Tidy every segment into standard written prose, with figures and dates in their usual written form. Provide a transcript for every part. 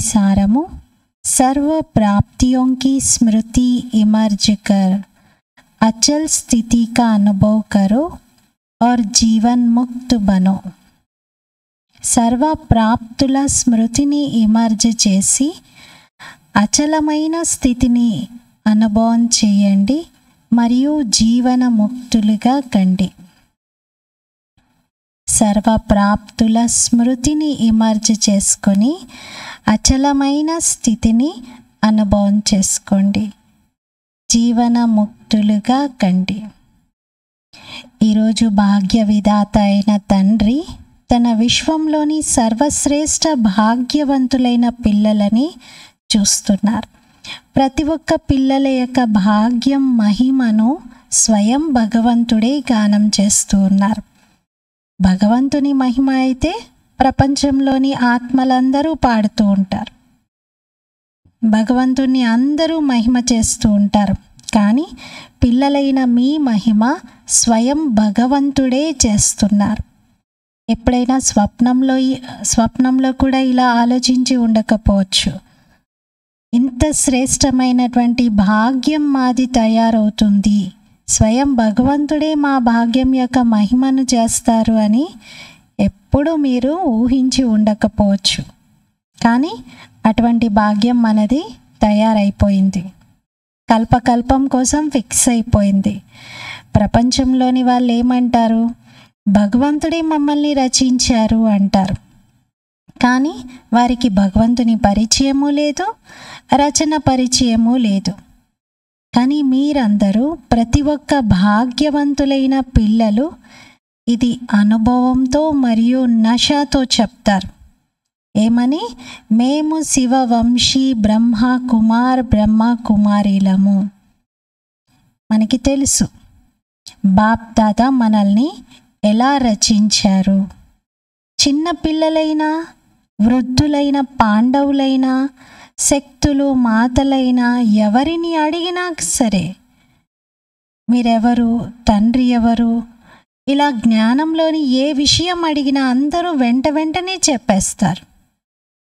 सारमु सर्व प्राप्तियों की स्मृति इमर्ज कर अचल स्थिति का अनुभव करो और जीवन मुक्त बनो। सर्व प्राप्तुల స్మృతిని ఇమర్జ్ చేసి అచలమైన స్థితిని అనుభవం చేయండి మరియు జీవన ముక్తులుగా కండి. సర్వ ప్రాప్తుల స్మృతిని ఇమర్జ్ చేసుకొని అచలమైన స్థితిని అనుభవం చేసుకోండి, జీవన ముక్తులుగా కండి. ఈరోజు భాగ్య విధాత అయిన తండ్రి తన విశ్వంలోని సర్వశ్రేష్ఠ భాగ్యవంతులైన పిల్లలని చూస్తున్నారు. ప్రతి ఒక్క పిల్లల యొక్క భాగ్యం మహిమను స్వయం భగవంతుడే గానం చేస్తూ ఉన్నారు. భగవంతుని మహిమ అయితే ప్రపంచంలోని ఆత్మలందరూ పాడుతూ ఉంటారు. భగవంతుని అందరూ మహిమ చేస్తూ ఉంటారు. కానీ పిల్లలైన మీ మహిమ స్వయం భగవంతుడే చేస్తున్నారు. ఎప్పుడైనా స్వప్నంలో కూడా ఇలా ఆలోచించి ఉండకపోవచ్చు. ఇంత శ్రేష్టమైనటువంటి భాగ్యం మాది తయారవుతుంది, స్వయం భగవంతుడే మా భాగ్యం యొక్క మహిమను చేస్తారు అని ఎప్పుడు మీరు ఊహించి ఉండకపోవచ్చు. కానీ అటువంటి భాగ్యం మనది తయారైపోయింది, కల్పకల్పం కోసం ఫిక్స్ అయిపోయింది. ప్రపంచంలోని వాళ్ళు ఏమంటారు? భగవంతుడే మమ్మల్ని రచించారు అంటారు. కానీ వారికి భగవంతుని పరిచయము లేదు, రచన పరిచయము లేదు. కానీ మీరందరూ ప్రతి ఒక్క భాగ్యవంతులైన పిల్లలు ఇది అనుభవంతో మరియు నషతో చెప్తారు. ఏమని? మేము శివవంశీ బ్రహ్మ కుమారీలము. మనకి తెలుసు బాప్ దాదా మనల్ని ఎలా రచించారు. చిన్న పిల్లలైనా, వృద్ధులైన, పాండవులైనా, శక్తులు, మాతలైనా ఎవరిని అడిగినా సరే మీరెవరు, తండ్రి ఎవరు, ఇలా జ్ఞానంలోని ఏ విషయం అడిగినా అందరూ వెంటనే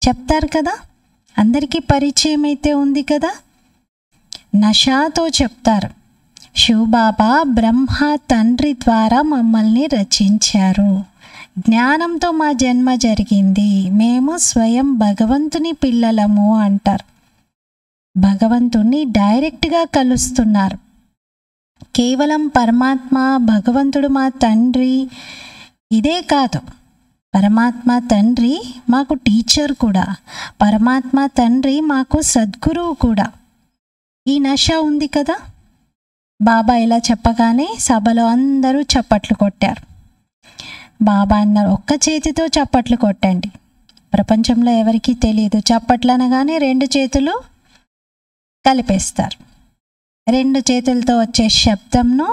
చెప్తారు కదా. అందరికీ పరిచయం అయితే ఉంది కదా. నషాతో చెప్తారు, శివబాబా బ్రహ్మ తండ్రి ద్వారా మమ్మల్ని రచించారు, జ్ఞానంతో మా జన్మ జరిగింది, మేము స్వయం భగవంతుని పిల్లలము అంటారు. భగవంతుణ్ణి డైరెక్ట్గా కలుస్తున్నారు. కేవలం పరమాత్మ, భగవంతుడు మా తండ్రి ఇదే కాదు, పరమాత్మ తండ్రి మాకు టీచర్ కూడా, పరమాత్మ తండ్రి మాకు సద్గురువు కూడా. ఈ నష ఉంది కదా. బాబా ఇలా చెప్పగానే సభలో అందరూ చప్పట్లు కొట్టారు. బాబా అన్నారు, ఒక్క చేతితో చప్పట్లు కొట్టండి. ప్రపంచంలో ఎవరికీ తెలియదు, చప్పట్లు అనగానే 2 చేతులు కలిపేస్తారు. 2 చేతులతో వచ్చే శబ్దంను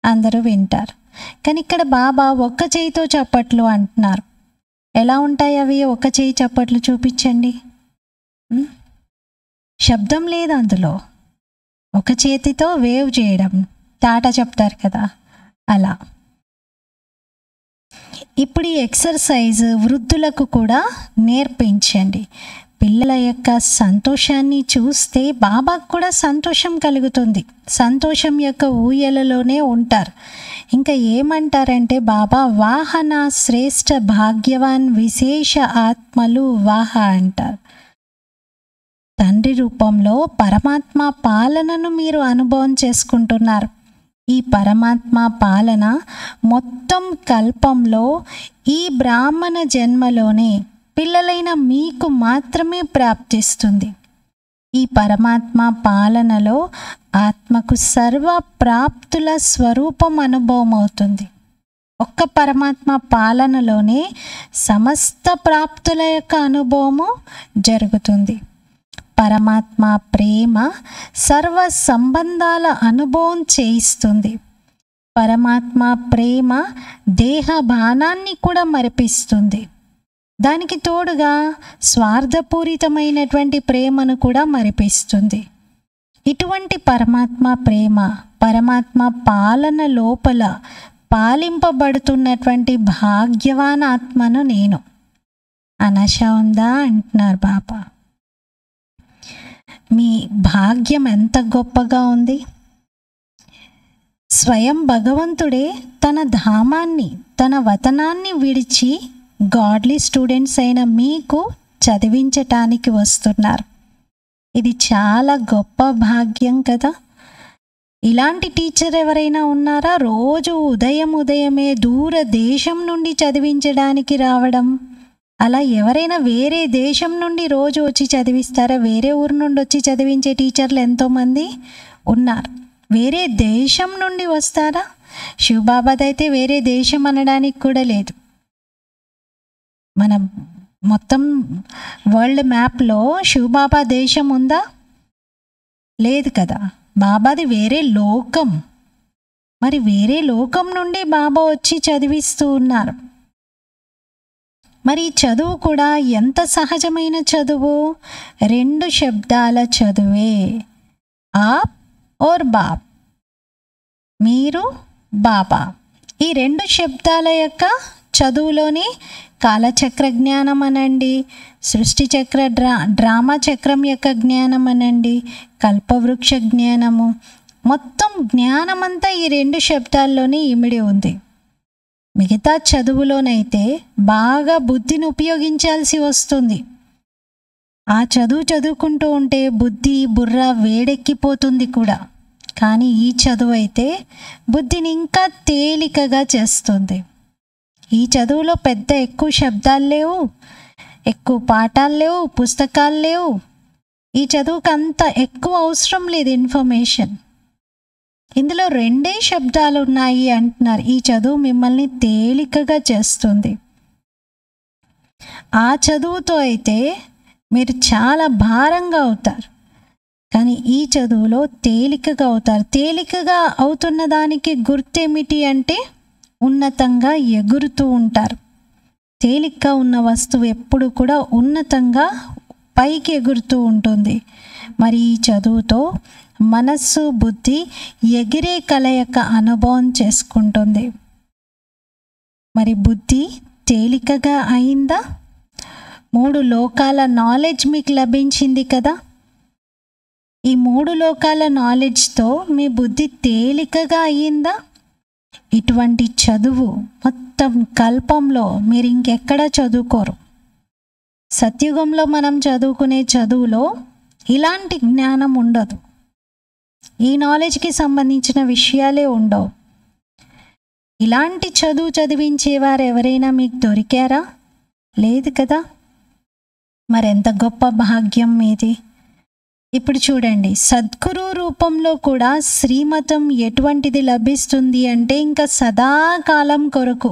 అందరూ వింటారు. కానీ ఇక్కడ బాబా ఒక్క చేయితో చప్పట్లు అంటున్నారు. ఎలా ఉంటాయి అవి? ఒక్క చేయి చప్పట్లు చూపించండి. శబ్దం లేదు అందులో. ఒక చేతితో వేవ్ చేయడం, టాటా చెప్తారు కదా, అలా. ఇప్పుడు ఈ ఎక్సర్సైజ్ వృద్ధులకు కూడా నేర్పించండి. పిల్లల యొక్క సంతోషాన్ని చూస్తే బాబాకు కూడా సంతోషం కలుగుతుంది. సంతోషం యొక్క ఊయలలోనే ఉంటారు. ఇంకా ఏమంటారంటే బాబా వాహన శ్రేష్ఠ భాగ్యవాన్ విశేష ఆత్మలు వాహ అంటారు. తండ్రి రూపంలో పరమాత్మ పాలనను మీరు అనుభవం చేసుకుంటున్నారు. ఈ పరమాత్మ పాలన మొత్తం కల్పంలో ఈ బ్రాహ్మణ జన్మలోనే పిల్లలైన మీకు మాత్రమే ప్రాప్తిస్తుంది. ఈ పరమాత్మ పాలనలో ఆత్మకు సర్వ ప్రాప్తుల స్వరూపం అనుభవం అవుతుంది. ఒక్క పరమాత్మ పాలనలోనే సమస్త ప్రాప్తుల యొక్క అనుభవము జరుగుతుంది. పరమాత్మ ప్రేమ సర్వ సంబంధాల అనుభవం చేయిస్తుంది. పరమాత్మ ప్రేమ దేహ భానాన్ని కూడా మరిపిస్తుంది. దానికి తోడుగా స్వార్థపూరితమైనటువంటి ప్రేమను కూడా మరిపిస్తుంది. ఇటువంటి పరమాత్మ ప్రేమ, పరమాత్మ పాలన లోపల పాలింపబడుతున్నటువంటి భాగ్యవాన్ ఆత్మను నేను. అనశ ఉందా అంటున్నారు బాబా. మీ భాగ్యం ఎంత గొప్పగా ఉంది. స్వయం భగవంతుడే తన ధామాన్ని, తన వతనాన్ని విడిచి గాడ్లీ స్టూడెంట్స్ అయిన మీకు చదివించటానికి వస్తున్నారు. ఇది చాలా గొప్ప భాగ్యం కదా. ఇలాంటి టీచర్ ఎవరైనా ఉన్నారా? రోజు ఉదయమే దూర దేశం నుండి చదివించడానికి రావడం. అలా ఎవరైనా వేరే దేశం నుండి రోజు వచ్చి చదివిస్తారా? వేరే ఊరు నుండి వచ్చి చదివించే టీచర్లు ఎంతోమంది ఉన్నారు. వేరే దేశం నుండి వస్తారా? శివబాబాదైతే వేరే దేశం అనడానికి కూడా లేదు. మన మొత్తం వరల్డ్ మ్యాప్లో శివబాబా దేశం ఉందా? లేదు కదా. బాబాది వేరే లోకం. మరి వేరే లోకం నుండి బాబా వచ్చి చదివిస్తూ ఉన్నారు. మరి చదువు కూడా ఎంత సహజమైన చదువు. 2 శబ్దాల చదువే. ఆప్ और బాప్, మీరు బాబా. ఈ 2 శబ్దాల యొక్క చదువులోని కాలచక్ర జ్ఞానం అనండి, సృష్టి చక్ర డ్రామా చక్రం యొక్క జ్ఞానం అనండి, కల్పవృక్ష జ్ఞానము, మొత్తం జ్ఞానమంతా ఈ 2 శబ్దాల్లోనే ఇమిడి ఉంది. మిగతా చదువులోనైతే బాగా బుద్ధిని ఉపయోగించాల్సి వస్తుంది. ఆ చదువు చదువుకుంటూ ఉంటే బుద్ధి బుర్ర వేడెక్కిపోతుంది కూడా. కానీ ఈ చదువు అయితే బుద్ధిని ఇంకా తేలికగా చేస్తుంది. ఈ చదువులో ఎక్కువ శబ్దాలు లేవు, ఎక్కువ పాఠాలు లేవు, పుస్తకాలు లేవు. ఈ చదువుకు అంత ఎక్కువ అవసరం లేదు ఇన్ఫర్మేషన్. ఇందులో 2 శబ్దాలు ఉన్నాయి అంటున్నారు. ఈ చదువు మిమ్మల్ని తేలికగా చేస్తుంది. ఆ చదువుతో అయితే మీరు చాలా భారంగా అవుతారు. కానీ ఈ చదువులో తేలికగా అవుతారు. తేలికగా అవుతున్న దానికి గుర్తేమిటి అంటే ఉన్నతంగా ఎగురుతూ ఉంటారు. తేలికగా ఉన్న వస్తువు ఎప్పుడు కూడా ఉన్నతంగా పైకి ఎగురుతూ ఉంటుంది. మరి ఈ చదువుతో మనస్సు బుద్ధి ఎగిరే కళ యొక్క అనుభవం చేసుకుంటుంది. మరి బుద్ధి తేలికగా అయిందా? 3 లోకాల నాలెడ్జ్ మీకు లభించింది కదా. ఈ 3 లోకాల నాలెడ్జ్తో మీ బుద్ధి తేలికగా అయ్యిందా? ఇటువంటి చదువు మొత్తం కల్పంలో మీరు ఇంకెక్కడా చదువుకోరు. సత్యుగంలో మనం చదువుకునే చదువులో ఇలాంటి జ్ఞానం ఉండదు. ఈ నాలెడ్జ్కి సంబంధించిన విషయాలే ఉండవు. ఇలాంటి చదువు చదివించేవారు ఎవరైనా మీకు దొరికారా? లేదు కదా. మరెంత గొప్ప భాగ్యం మీది. ఇప్పుడు చూడండి, సద్గురు రూపంలో కూడా శ్రీమతం ఎటువంటిది లభిస్తుంది అంటే ఇంకా సదాకాలం కొరకు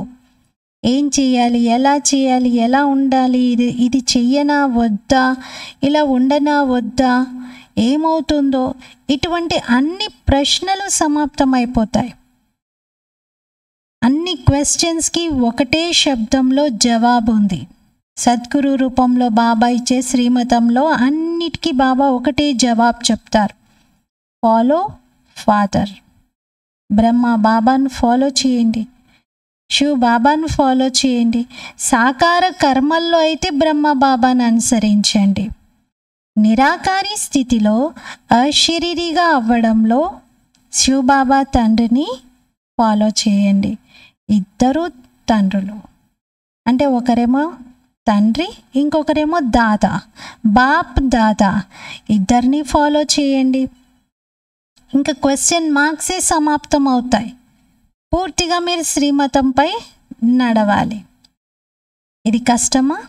ఏం చేయాలి, ఎలా చేయాలి, ఎలా ఉండాలి, ఇది చెయ్యనా వద్దా, ఇలా ఉండనా వద్దా, ఏమవుతుందో, ఇటువంటి అన్ని ప్రశ్నలు సమాప్తమైపోతాయి. అన్ని క్వశ్చన్స్కి ఒకటే శబ్దంలో జవాబు ఉంది. సద్గురు రూపంలో బాబా ఇచ్చే శ్రీమతంలో అన్నిటికీ బాబా ఒకటే జవాబు చెప్తారు. Follow father. బ్రహ్మ బాబాను ఫాలో చేయండి, శివ బాబాను ఫాలో చేయండి. సాకార కర్మల్లో అయితే బ్రహ్మ బాబాను అనుసరించండి. నిరాకారి స్థితిలో అశరీరిగా అవ్వడంలో శివబాబా తండ్రిని ఫాలో చేయండి. ఇద్దరు తండ్రులు అంటే ఒకరేమో తండ్రి, ఇంకొకరేమో దాదా, బాప్ దాదా, ఇద్దరిని ఫాలో చేయండి. ఇంకా క్వశ్చన్ మార్క్సే సమాప్తం అవుతాయి. పూర్తిగా మీరు శ్రీమతంపై నడవాలి. ఇది కష్టమా?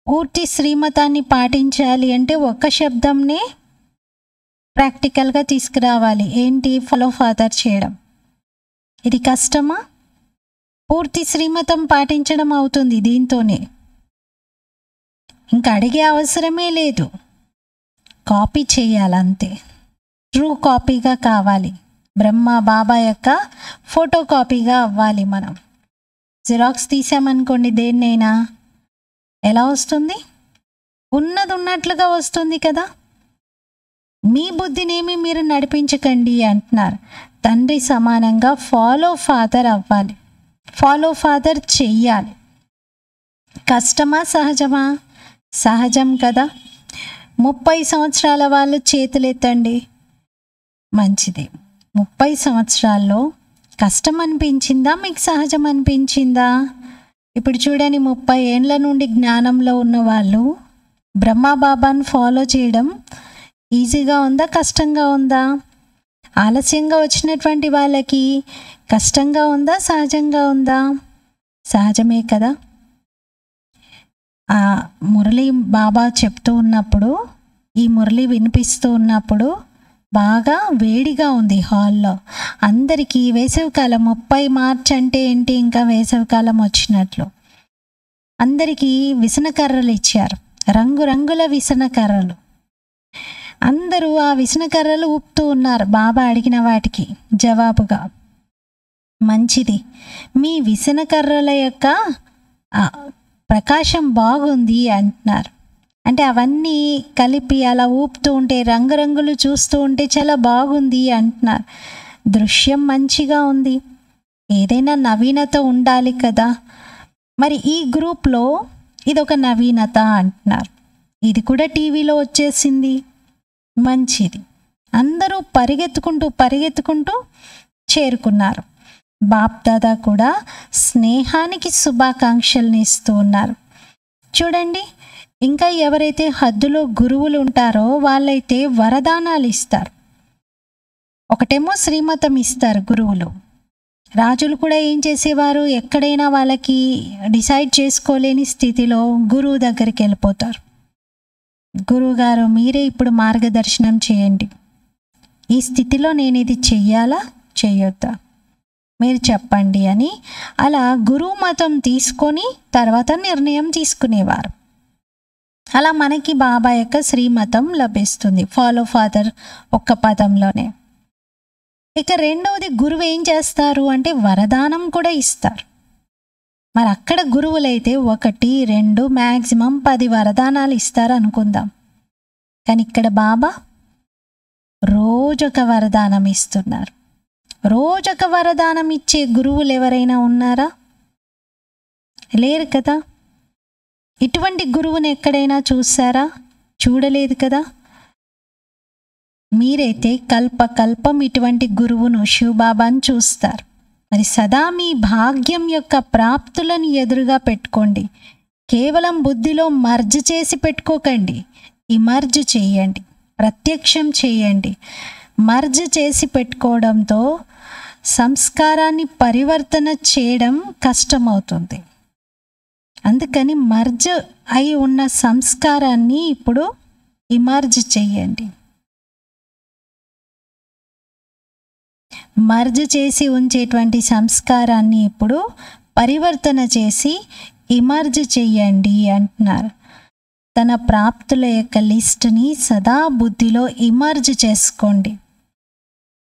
పూర్తి శ్రీమతాన్ని పాటించాలి అంటే ఒక శబ్దంనే ప్రాక్టికల్గా తీసుకురావాలి. ఏంటి? ఫాలో ఫాదర్ చేయడం. ఇది కష్టమా? పూర్తి శ్రీమతం పాటించడం అవుతుంది దీంతోనే. ఇంకా అడిగే అవసరమే లేదు, కాపీ చేయాలంతే. ట్రూ కాపీగా కావాలి. బ్రహ్మ బాబా యొక్క ఫోటో కాపీగా అవ్వాలి. మనం జిరాక్స్ తీసామనుకోండి దేన్నైనా, ఎలా వస్తుంది? ఉన్నది ఉన్నట్లుగా వస్తుంది కదా. మీ బుద్ధినేమి మీరు నడిపించకండి అంటున్నారు. తండ్రి సమానంగా ఫాలో ఫాదర్ అవ్వాలి, ఫాలో ఫాదర్ చెయ్యాలి. కష్టమా సహజమా? సహజం కదా. 30 సంవత్సరాల వాళ్ళు చేతులెత్తండి. మంచిది. 30 సంవత్సరాల్లో కష్టం అనిపించిందా, మీకు సహజం అనిపించిందా? ఇప్పుడు చూడండి, 30 ఏండ్ల నుండి జ్ఞానంలో ఉన్న వాళ్ళు బ్రహ్మబాబాను ఫాలో చేయడం ఈజీగా ఉందా, కష్టంగా ఉందా? ఆలస్యంగా వచ్చినటువంటి వాళ్ళకి కష్టంగా ఉందా, సహజంగా ఉందా? సహజమే కదా. ఆ మురళి బాబా చెప్తూ ఉన్నప్పుడు, ఈ మురళి వినిపిస్తూ ఉన్నప్పుడు బాగా వేడిగా ఉంది హాల్లో. అందరికీ వేసవికాలం, 30 మార్చ్ అంటే ఏంటి, ఇంకా వేసవికాలం వచ్చినట్లు. అందరికీ విసనకర్రలు ఇచ్చారు, రంగురంగుల విసనకర్రలు. అందరూ ఆ విసనకర్రలు ఊపుతూ ఉన్నారు బాబా అడిగిన వాటికి జవాబుగా. మంచిది, మీ విసనకర్రల యొక్క ప్రకాశం బాగుంది అంటున్నారు. అంటే అవన్నీ కలిపి అలా ఊపుతూ ఉంటే, రంగురంగులు చూస్తూ ఉంటే చాలా బాగుంది అంటున్నారు. దృశ్యం మంచిగా ఉంది. ఏదైనా నవీనత ఉండాలి కదా. మరి ఈ గ్రూప్లో ఇదొక నవీనత అంటున్నారు. ఇది కూడా టీవీలో వచ్చేసింది. మంచిది. అందరూ పరిగెత్తుకుంటూ చేరుకున్నారు. బాప్ దాదా కూడా స్నేహానికి శుభాకాంక్షల్ని ఇస్తూ ఉన్నారు. చూడండి, ఇంకా ఎవరైతే హద్దులో గురువులు ఉంటారో వాళ్ళైతే వరదానాలు ఇస్తారు. ఒకటేమో శ్రీమతం ఇస్తారు గురువులు. రాజులు కూడా ఏం చేసేవారు, ఎక్కడైనా వాళ్ళకి డిసైడ్ చేసుకోలేని స్థితిలో గురువు దగ్గరికి వెళ్ళిపోతారు. గురువుగారు, మీరే ఇప్పుడు మార్గదర్శనం చేయండి. ఈ స్థితిలో నేను ఇది చెయ్యాలా, చెయ్యొద్దా, మీరు చెప్పండి అని అలా గురువు మతం తీసుకొని తర్వాత నిర్ణయం తీసుకునేవారు. అలా మనకి బాబా యొక్క శ్రీమతం లభిస్తుంది. ఫాలో ఫాదర్ ఒక్క పదంలోనే. ఇక రెండవది, గురువు ఏం చేస్తారు అంటే వరదానం కూడా ఇస్తారు. మరి అక్కడ గురువులైతే 1, 2 మ్యాక్సిమం 10 వరదానాలు ఇస్తారు అనుకుందాం. కానీ ఇక్కడ బాబా రోజొక వరదానం ఇస్తున్నారు. రోజొక వరదానం ఇచ్చే గురువులు ఎవరైనా ఉన్నారా? లేరు కదా. ఇటువంటి గురువుని ఎక్కడైనా చూసారా? చూడలేదు కదా. మీరైతే కల్పకల్పం ఇటువంటి గురువును, శివబాబాను చూస్తారు. మరి సదా మీ భాగ్యం యొక్క ప్రాప్తులను ఎదురుగా పెట్టుకోండి. కేవలం బుద్ధిలో మర్జ్ చేసి పెట్టుకోకండి. ఇమర్జ్ చేయండి, ప్రత్యక్షం చేయండి. మర్జ్ చేసి పెట్టుకోవడంతో సంస్కారాన్ని పరివర్తన చేయడం కష్టమవుతుంది. అందుకని మర్జ్ అయి ఉన్న సంస్కారాన్ని ఇప్పుడు ఇమర్జ్ చేయండి. మర్జ్ చేసి ఉంచేటువంటి సంస్కారాన్ని ఇప్పుడు పరివర్తన చేసి ఇమర్జ్ చేయండి అంటున్నారు. తన ప్రాప్తుల యొక్క లిస్ట్ని సదా బుద్ధిలో ఇమర్జ్ చేసుకోండి.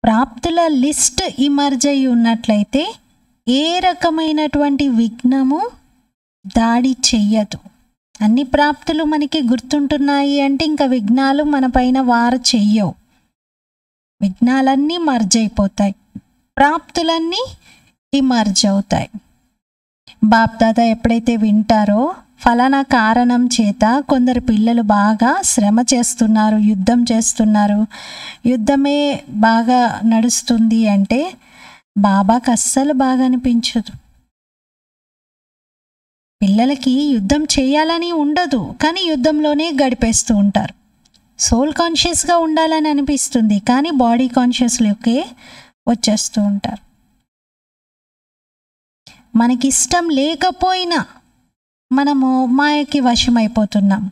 ప్రాప్తుల లిస్ట్ ఇమర్జ్ అయి ఉన్నట్లయితే ఏ రకమైనటువంటి విఘ్నము దాడి చెయ్యదు. అన్ని ప్రాప్తులు మనకి గుర్తుంటున్నాయి అంటే ఇంకా విఘ్నాలు మన పైన వారు చెయ్యవు. విఘ్నాలన్నీ మర్జ్ అయిపోతాయి, ప్రాప్తులన్నీ ఇమర్జ్ అవుతాయి. బాప్ దాదా ఎప్పుడైతే వింటారో, ఫలానా కారణం చేత కొందరు పిల్లలు బాగా శ్రమ చేస్తున్నారు, యుద్ధం చేస్తున్నారు, యుద్ధమే బాగా నడుస్తుంది అంటే బాబాకు అస్సలు బాగా అనిపించదు. పిల్లలకి యుద్ధం చేయాలని ఉండదు, కానీ యుద్ధంలోనే గడిపేస్తూ ఉంటారు. సోల్ కాన్షియస్గా ఉండాలని అనిపిస్తుంది, కానీ బాడీ కాన్షియస్లోకే వచ్చేస్తూ ఉంటారు. మనకిష్టం లేకపోయినా మనము మాయకి వశమైపోతున్నాం.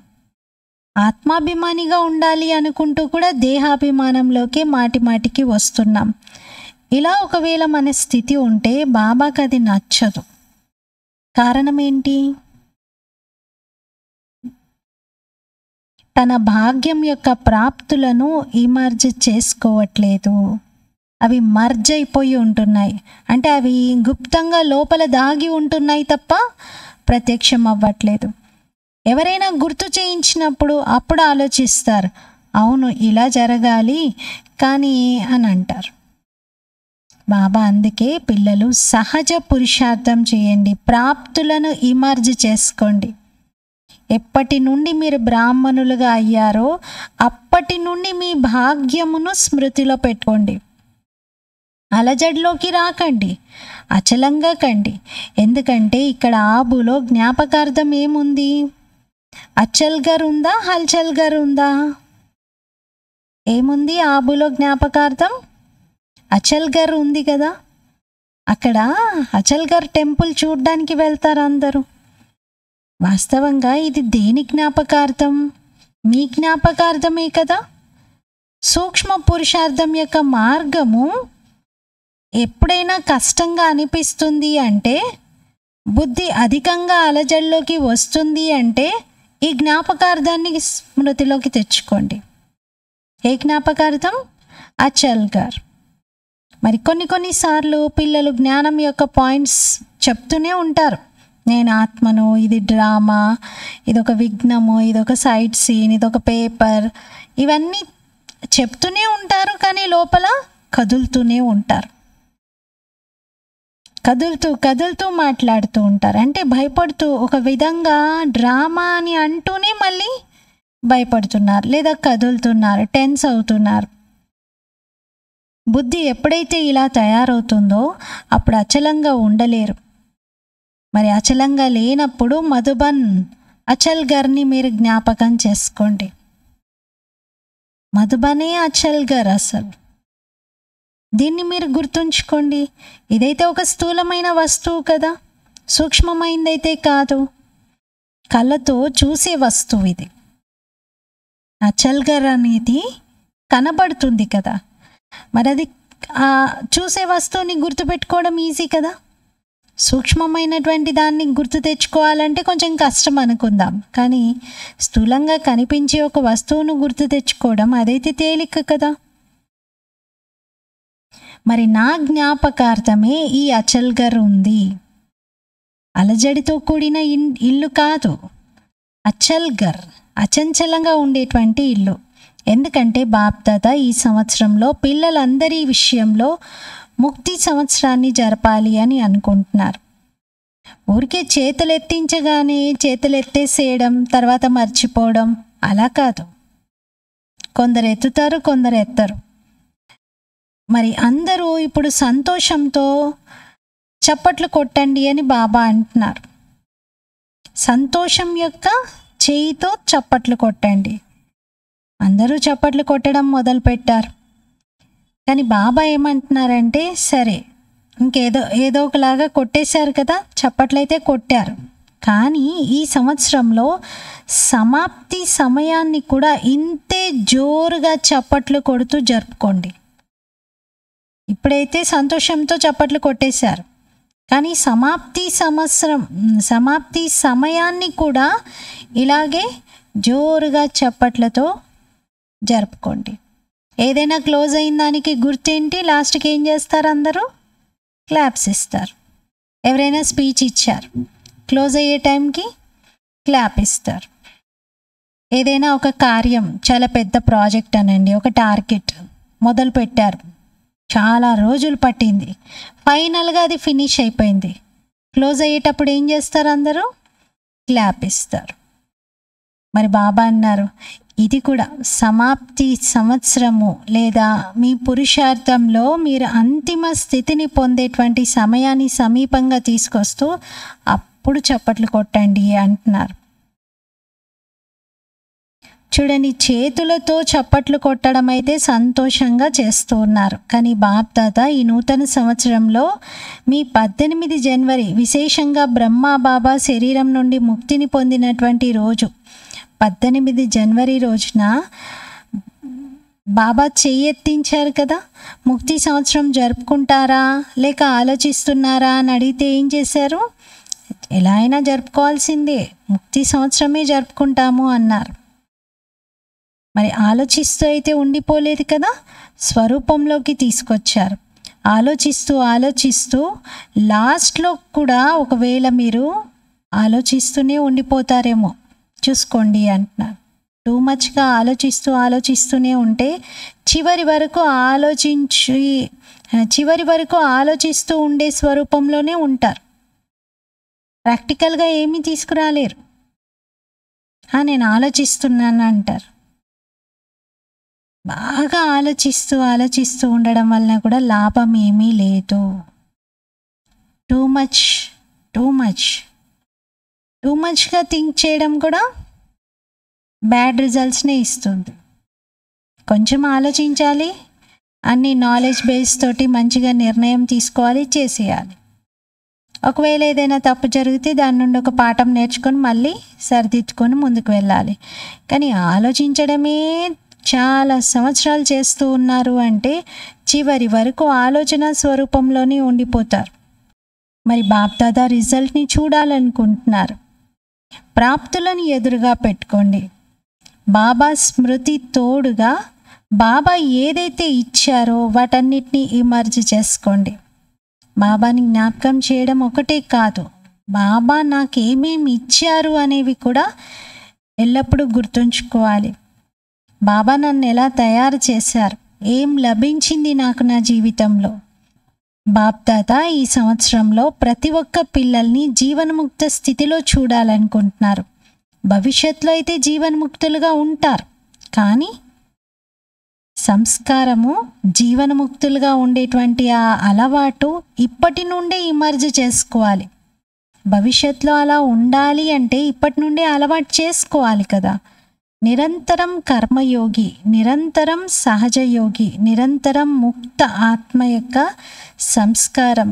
ఆత్మాభిమానిగా ఉండాలి అనుకుంటూ కూడా దేహాభిమానంలోకే మాటిమాటికి వస్తున్నాం. ఇలా ఒకవేళ మన స్థితి ఉంటే బాబాకి అది నచ్చదు. కారణం ఏంటి? తన భాగ్యం యొక్క ప్రాప్తులను ఇమర్జ్ చేసుకోవట్లేదు. అవి మర్జ్ అయిపోయి ఉంటున్నాయి. అంటే అవి గుప్తంగా లోపల దాగి ఉంటున్నాయి తప్ప ప్రత్యక్షం అవ్వట్లేదు. ఎవరైనా గుర్తు చేయించినప్పుడు అప్పుడు ఆలోచిస్తారు, అవును ఇలా జరగాలి కానీ అని అంటారు. బాబా అందుకే పిల్లలు సహజ పురుషార్థం చేయండి, ప్రాప్తులను ఇమర్జ్ చేసుకోండి. ఎప్పటి నుండి మీరు బ్రాహ్మణులుగా అయ్యారో అప్పటి నుండి మీ భాగ్యమును స్మృతిలో పెట్టుకోండి. అలజడిలోకి రాకండి, అచలంగా కండి. ఎందుకంటే ఇక్కడ ఆబులో జ్ఞాపకార్థం ఏముంది? అచల్గర్ ఉందా, హల్చల్గర్ ఉందా? ఏముంది ఆబులో జ్ఞాపకార్థం? అచల్గర్ ఉంది కదా. అక్కడ అచల్గర్ టెంపుల్ చూడ్డానికి వెళ్తారు అందరూ. వాస్తవంగా ఇది దేని జ్ఞాపకార్థం? మీ జ్ఞాపకార్థమే కదా. సూక్ష్మ పురుషార్థం యొక్క మార్గము ఎప్పుడైనా కష్టంగా అనిపిస్తుంది అంటే, బుద్ధి అధికంగా అలజడిలోకి వస్తుంది అంటే ఈ జ్ఞాపకార్థాన్ని స్మృతిలోకి తెచ్చుకోండి. ఏ జ్ఞాపకార్థం? అచల్గర్. మరి కొన్నిసార్లు పిల్లలు జ్ఞానం యొక్క పాయింట్స్ చెప్తూనే ఉంటారు. నేను ఆత్మను, ఇది డ్రామా, ఇదొక విఘ్నము, ఇదొక సైట్ సీన్, ఇదొక పేపర్, ఇవన్నీ చెప్తూనే ఉంటారు. కానీ లోపల కదులుతూనే ఉంటారు. కదులుతూ మాట్లాడుతూ ఉంటారు. అంటే భయపడుతూ, ఒక విధంగా డ్రామా అని అంటూనే మళ్ళీ భయపడుతున్నారు, లేదా కదులుతున్నారు, టెన్స్ అవుతున్నారు. బుద్ధి ఎప్పుడైతే ఇలా తయారవుతుందో అప్పుడు అచలంగా ఉండలేరు. మరి అచలంగా లేనప్పుడు మధుబన్ అచల్గర్ని మీరు జ్ఞాపకం చేసుకోండి. మధుబనే అచల్గర్ అసలు. దీన్ని మీరు గుర్తుంచుకోండి. ఇదైతే ఒక స్థూలమైన వస్తువు కదా, సూక్ష్మమైనదైతే కాదు, కళ్ళతో చూసే వస్తువు ఇది. అచల్గర్ అనేది కనబడుతుంది కదా, మరి అది చూసే వస్తువుని గుర్తుపెట్టుకోవడం ఈజీ కదా. సూక్ష్మమైనటువంటి దాన్ని గుర్తు తెచ్చుకోవాలంటే కొంచెం కష్టం అనుకుందాం, కానీ స్థూలంగా కనిపించే ఒక వస్తువును గుర్తు తెచ్చుకోవడం అదైతే తేలిక కదా. మరి నా జ్ఞాపకార్థమే ఈ అచల్గర్ ఉంది. అలజడితో కూడిన ఇల్లు కాదు, అచల్గర్, అచంచలంగా ఉండేటువంటి ఇల్లు. ఎందుకంటే బాప్దాద ఈ సంవత్సరంలో పిల్లలందరి విషయంలో ముక్తి సంవత్సరాన్ని జరపాలి అని అనుకుంటున్నారు. ఊరికే చేతులెత్తించగానే చేతులెత్తేసేయడం, తర్వాత మర్చిపోవడం అలా కాదు. కొందరు ఎత్తుతారు, కొందరు ఎత్తరు. మరి అందరూ ఇప్పుడు సంతోషంతో చప్పట్లు కొట్టండి అని బాబా అంటున్నారు. సంతోషం యొక్క చేయితో చప్పట్లు కొట్టండి. అందరూ చప్పట్లు కొట్టడం మొదలుపెట్టారు. కానీ బాబా ఏమంటున్నారంటే, సరే ఏదో ఒకలాగా కొట్టేశారు కదా, చప్పట్లయితే కొట్టారు, కానీ ఈ సంవత్సరంలో సమాప్తి సమయాన్ని కూడా ఇంతే జోరుగా చప్పట్లు కొడుతూ జరుపుకోండి. ఇప్పుడైతే సంతోషంతో చప్పట్లు కొట్టేశారు, కానీ సమాప్తి సమయాన్ని కూడా ఇలాగే జోరుగా చప్పట్లతో జరుపుకోండి. ఏదైనా క్లోజ్ అయిన దానికి గుర్తేంటి? లాస్ట్కి ఏం చేస్తారు? అందరూ క్లాప్స్ ఇస్తారు. ఎవరైనా స్పీచ్ ఇచ్చారు, క్లోజ్ అయ్యే టైంకి క్లాప్ ఇస్తారు. ఏదైనా ఒక కార్యం, చాలా పెద్ద ప్రాజెక్ట్ అనండి, ఒక టార్గెట్ మొదలు పెట్టారు, చాలా రోజులు పట్టింది, ఫైనల్గా అది ఫినిష్ అయిపోయింది, క్లోజ్ అయ్యేటప్పుడు ఏం చేస్తారు? అందరూ క్లాప్ ఇస్తారు. మరి బాబా అన్నారు, ఇది కూడా సమాప్తి సంవత్సరము లేదా మీ పురుషార్థంలో మీరు అంతిమ స్థితిని పొందేటువంటి సమయాన్ని సమీపంగా తీసుకొస్తూ అప్పుడు చప్పట్లు కొట్టండి అంటున్నారు. చూడండి, చేతులతో చప్పట్లు కొట్టడం అయితే సంతోషంగా చేస్తూ ఉన్నారు. కానీ బాప్దాద ఈ నూతన సంవత్సరంలో మీ 18 జనవరి విశేషంగా బ్రహ్మా బాబా శరీరం నుండి ముక్తిని పొందినటువంటి రోజు, 18 జనవరి రోజున బాబా చెయ్యెత్తించారు కదా. ముక్తి సంవత్సరం జరుపుకుంటారా లేక ఆలోచిస్తున్నారా అని అడిగితే ఏం చేశారు? ఎలా అయినా జరుపుకోవాల్సిందే, ముక్తి సంవత్సరమే జరుపుకుంటాము అన్నారు. మరి ఆలోచిస్తూ అయితే ఉండిపోలేదు కదా, స్వరూపంలోకి తీసుకొచ్చారు. ఆలోచిస్తూ లాస్ట్లో కూడా ఒకవేళ మీరు ఆలోచిస్తూనే ఉండిపోతారేమో, చూసుకోండి అంటున్నారు. టూ మచ్గా ఆలోచిస్తూనే ఉంటే చివరి వరకు ఆలోచిస్తూ ఉండే స్వరూపంలోనే ఉంటారు. ప్రాక్టికల్గా ఏమీ తీసుకురాలేరు. నేను ఆలోచిస్తున్నాను అంటారు. బాగా ఆలోచిస్తూ ఉండడం వలన కూడా లాభం ఏమీ లేదు. టూ మచ్గా థింక్ చేయడం కూడా బ్యాడ్ రిజల్ట్స్నే ఇస్తుంది. కొంచెం ఆలోచించాలి, అన్ని నాలెడ్జ్ బేస్ తోటి మంచిగా నిర్ణయం తీసుకోవాలి, చేసేయాలి. ఒకవేళ ఏదైనా తప్పు జరిగితే దాని నుండి ఒక పాఠం నేర్చుకొని మళ్ళీ సరిదిద్దుకొని ముందుకు వెళ్ళాలి. కానీ ఆలోచించడమే చాలా సంవత్సరాలు చేస్తూ ఉన్నారు అంటే చివరి వరకు ఆలోచన స్వరూపంలోనే ఉండిపోతారు. మరి బాప్దాదా రిజల్ట్ని చూడాలనుకుంటున్నారు, ప్రాప్తులను ఎదురుగా పెట్టుకోండి. బాబా స్మృతి తోడుగా బాబా ఏదైతే ఇచ్చారో వాటన్నిటినీ ఇమర్జ్ చేసుకోండి. బాబాని జ్ఞాపకం చేయడం ఒకటే కాదు, బాబా నాకేమేమి ఇచ్చారు అనేవి కూడా ఎల్లప్పుడూ గుర్తుంచుకోవాలి. బాబా నన్ను ఎలా తయారు చేశారు, ఏం లభించింది నాకు నా జీవితంలో. బాప్దాదా ఈ సంవత్సరంలో ప్రతి ఒక్క పిల్లల్ని జీవన్ముక్త స్థితిలో చూడాలనుకుంటున్నారు. భవిష్యత్తులో అయితే జీవన్ముక్తులుగా ఉంటారు, కానీ సంస్కారము జీవన్ముక్తులుగా ఉండేటువంటి ఆ అలవాటు ఇప్పటి నుండే ఇమర్జ్ చేసుకోవాలి. భవిష్యత్తులో అలా ఉండాలి అంటే ఇప్పటి నుండే అలవాటు చేసుకోవాలి కదా. నిరంతరం కర్మయోగి, నిరంతరం సహజయోగి, నిరంతరం ముక్త ఆత్మ యొక్క సంస్కారం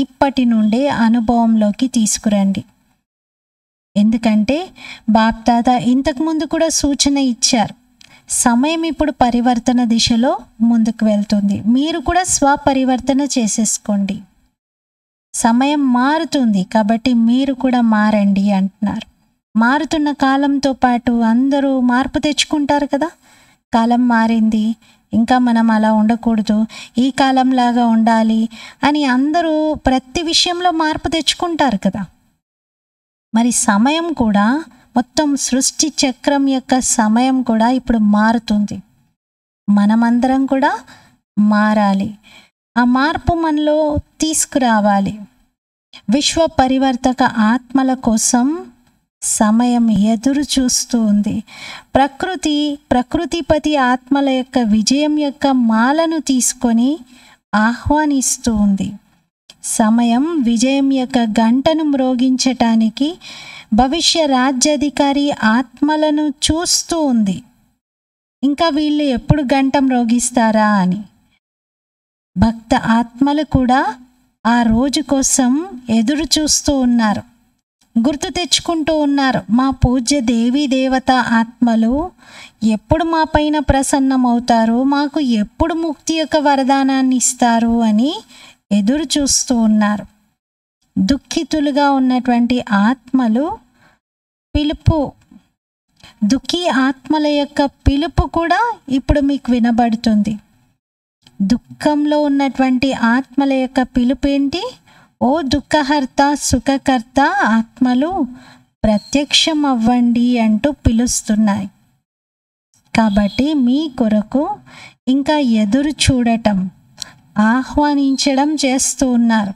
ఇప్పటి నుండే అనుభవంలోకి తీసుకురండి. ఎందుకంటే బాప్దాదా ఇంతకుముందు కూడా సూచన ఇచ్చారు, సమయం ఇప్పుడు పరివర్తన దిశలో ముందుకు వెళ్తుంది, మీరు కూడా స్వపరివర్తన చేసేసుకోండి. సమయం మారుతుంది కాబట్టి మీరు కూడా మారండి అంటున్నారు. మారుతున్న కాలంతో పాటు అందరూ మార్పు తెచ్చుకుంటారు కదా. కాలం మారింది, ఇంకా మనం అలా ఉండకూడదు, ఈ కాలంలాగా ఉండాలి అని అందరూ ప్రతి విషయంలో మార్పు తెచ్చుకుంటారు కదా. మరి సమయం కూడా, మొత్తం సృష్టి చక్రం యొక్క సమయం కూడా ఇప్పుడు మారుతుంది. మనమందరం కూడా మారాలి, ఆ మార్పు మనలో తీసుకురావాలి. విశ్వ పరివర్తక ఆత్మల కోసం సమయం ఎదురు చూస్తూ ఉంది. ప్రకృతిపతి ఆత్మల యొక్క విజయం యొక్క మాలను తీసుకొని ఆహ్వానిస్తూ ఉంది. సమయం విజయం యొక్క గంటను మ్రోగించటానికి భవిష్య రాజ్యాధికారి ఆత్మలను చూస్తూ ఉంది. ఇంకా వీళ్ళు ఎప్పుడు గంట మ్రోగిస్తారా అని. భక్త ఆత్మలు కూడా ఆ రోజు కోసం ఎదురు చూస్తూ ఉన్నారు, గుర్తు తెచ్చుకుంటూ ఉన్నారు. మా పూజ్య దేవీ దేవత ఆత్మలు ఎప్పుడు మా పైన ప్రసన్నమవుతారు, మాకు ఎప్పుడు ముక్తి యొక్క వరదానాన్ని ఇస్తారు అని ఎదురు చూస్తూ ఉన్నారు. దుఃఖితులుగా ఉన్నటువంటి ఆత్మలు దుఃఖీ ఆత్మల యొక్క పిలుపు కూడా ఇప్పుడు మీకు వినబడుతుంది. దుఃఖంలో ఉన్నటువంటి ఆత్మల యొక్క పిలుపు ఏంటి? ఓ దుఃఖహర్త సుఖకర్త ఆత్మలు ప్రత్యక్షం అవ్వండి అంటూ పిలుస్తున్నాయి. కాబట్టి మీ కొరకు ఇంకా ఎదురు చూడటం, ఆహ్వానించడం చేస్తూ ఉన్నారు.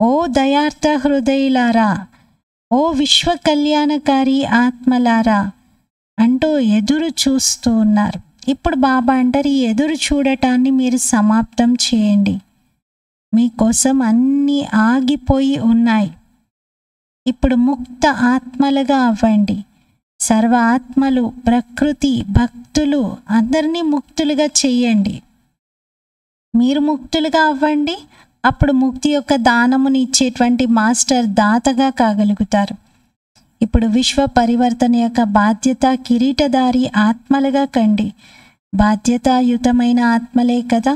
ఓ దయార్థ హృదయులారా, ఓ విశ్వ కళ్యాణకారి ఆత్మలారా అంటూ ఎదురు చూస్తూ ఉన్నారు. ఇప్పుడు బాబా అంటారు, ఈ ఎదురు చూడటాన్ని మీరు సమాప్తం చేయండి. మీకోసం అన్నీ ఆగిపోయి ఉన్నాయి. ఇప్పుడు ముక్త ఆత్మలుగా అవ్వండి. సర్వ ఆత్మలు, ప్రకృతి, భక్తులు అందరినీ ముక్తులుగా చెయ్యండి. మీరు ముక్తులుగా అవ్వండి. అప్పుడు ముక్తి యొక్క దానముని ఇచ్చేటువంటి మాస్టర్ దాతగా కాగలుగుతారు. ఇప్పుడు విశ్వ పరివర్తన యొక్క బాధ్యత కిరీటధారి ఆత్మలుగా కండి. బాధ్యతాయుతమైన ఆత్మలే కదా.